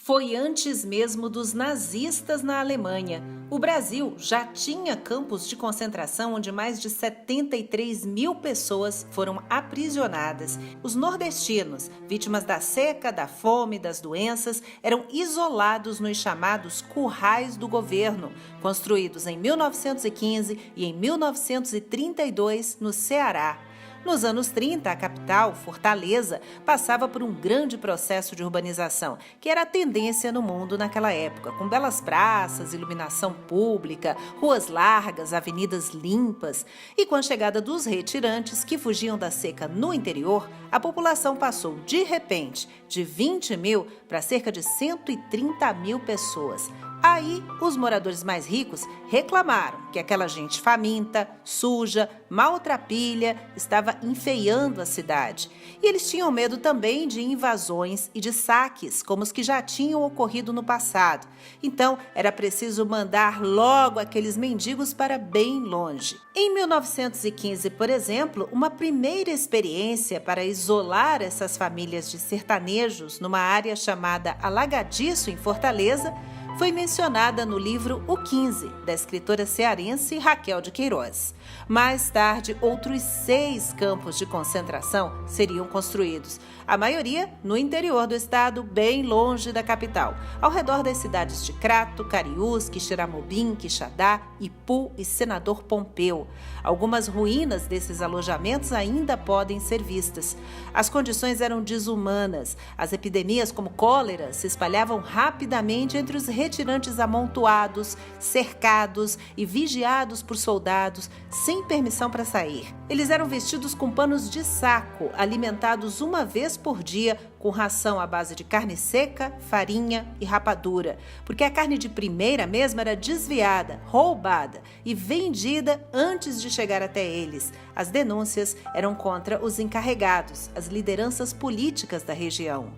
Foi antes mesmo dos nazistas na Alemanha. O Brasil já tinha campos de concentração onde mais de 73 mil pessoas foram aprisionadas. Os nordestinos, vítimas da seca, da fome, das doenças, eram isolados nos chamados currais do governo, construídos em 1915 e em 1932 no Ceará. Nos anos 30, a capital, Fortaleza, passava por um grande processo de urbanização, que era a tendência no mundo naquela época, com belas praças, iluminação pública, ruas largas, avenidas limpas. E com a chegada dos retirantes que fugiam da seca no interior, a população passou, de repente, de 20 mil para cerca de 130 mil pessoas. Aí, os moradores mais ricos reclamaram que aquela gente faminta, suja, maltrapilha, estava enfeiando a cidade. E eles tinham medo também de invasões e de saques, como os que já tinham ocorrido no passado. Então, era preciso mandar logo aqueles mendigos para bem longe. Em 1915, por exemplo, uma primeira experiência para isolar essas famílias de sertanejos numa área chamada Alagadiço, em Fortaleza, foi mencionada no livro O 15, da escritora cearense Raquel de Queiroz. Mais tarde, outros 6 campos de concentração seriam construídos, a maioria no interior do estado, bem longe da capital, ao redor das cidades de Crato, Cariús, Quixeramobim, Quixadá, Ipu e Senador Pompeu. Algumas ruínas desses alojamentos ainda podem ser vistas. As condições eram desumanas. As epidemias como cólera se espalhavam rapidamente entre os retirantes amontoados, cercados e vigiados por soldados, sem permissão para sair. Eles eram vestidos com panos de saco, alimentados uma vez por dia com ração à base de carne seca, farinha e rapadura, porque a carne de primeira mesmo era desviada, roubada e vendida antes de chegar até eles. As denúncias eram contra os encarregados, as lideranças políticas da região.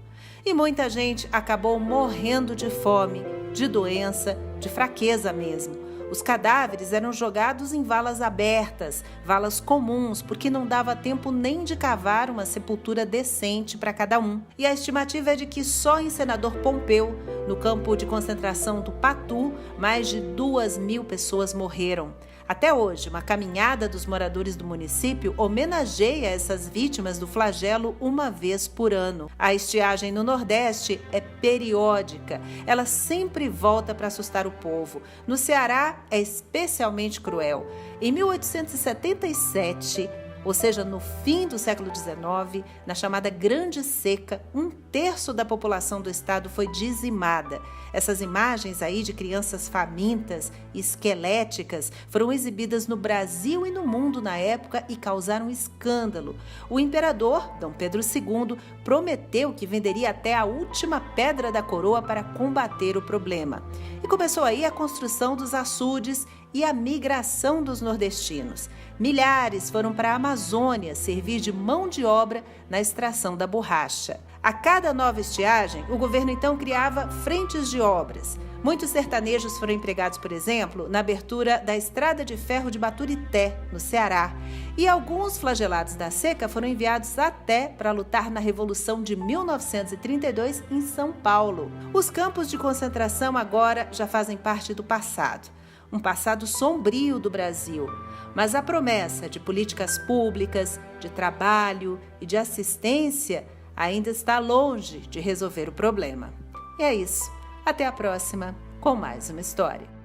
E muita gente acabou morrendo de fome, de doença, de fraqueza mesmo. Os cadáveres eram jogados em valas abertas, valas comuns, porque não dava tempo nem de cavar uma sepultura decente para cada um. E a estimativa é de que só em Senador Pompeu, no campo de concentração do Patu, mais de 2.000 pessoas morreram. Até hoje, uma caminhada dos moradores do município homenageia essas vítimas do flagelo uma vez por ano. A estiagem no Nordeste é periódica. Ela sempre volta para assustar o povo. No Ceará, é especialmente cruel. Em 1877, ou seja, no fim do século XIX, na chamada Grande Seca, 1/3 da população do estado foi dizimada. Essas imagens aí de crianças famintas e esqueléticas foram exibidas no Brasil e no mundo na época e causaram escândalo. O imperador, Dom Pedro II, prometeu que venderia até a última pedra da coroa para combater o problema. E começou aí a construção dos açudes e a migração dos nordestinos. Milhares foram para a Amazônia servir de mão de obra na extração da borracha. A cada nova estiagem, o governo então criava frentes de obras. Muitos sertanejos foram empregados, por exemplo, na abertura da estrada de ferro de Baturité, no Ceará. E alguns flagelados da seca foram enviados até para lutar na Revolução de 1932 em São Paulo. Os campos de concentração agora já fazem parte do passado. Um passado sombrio do Brasil, mas a promessa de políticas públicas, de trabalho e de assistência ainda está longe de resolver o problema. E é isso. Até a próxima com mais uma história.